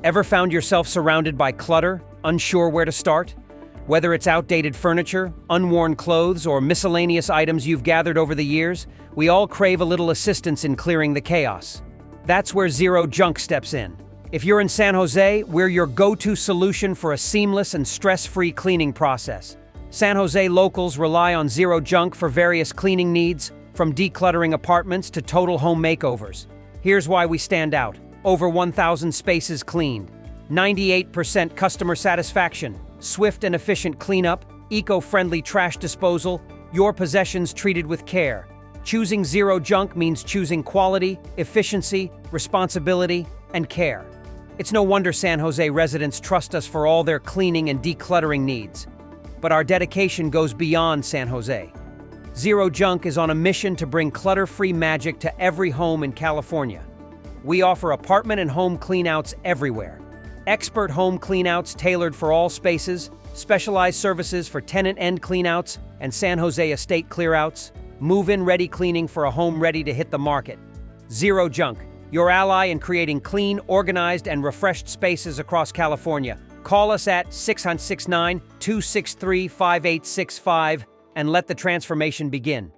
Ever found yourself surrounded by clutter, unsure where to start? Whether it's outdated furniture, unworn clothes, or miscellaneous items you've gathered over the years, we all crave a little assistance in clearing the chaos. That's where Zero Junk steps in. If you're in San Jose, we're your go-to solution for a seamless and stress-free cleaning process. San Jose locals rely on Zero Junk for various cleaning needs, from decluttering apartments to total home makeovers. Here's why we stand out. Over 1,000 spaces cleaned, 98% customer satisfaction, swift and efficient cleanup, eco-friendly trash disposal, your possessions treated with care. Choosing Zero Junk means choosing quality, efficiency, responsibility, and care. It's no wonder San Jose residents trust us for all their cleaning and decluttering needs. But our dedication goes beyond San Jose. Zero Junk is on a mission to bring clutter-free magic to every home in California. We offer apartment and home cleanouts everywhere. Expert home cleanouts tailored for all spaces, specialized services for tenant end cleanouts and San Jose estate clearouts, move-in ready cleaning for a home ready to hit the market. Zero Junk, your ally in creating clean, organized, and refreshed spaces across California. Call us at 669-263-5865 and let the transformation begin.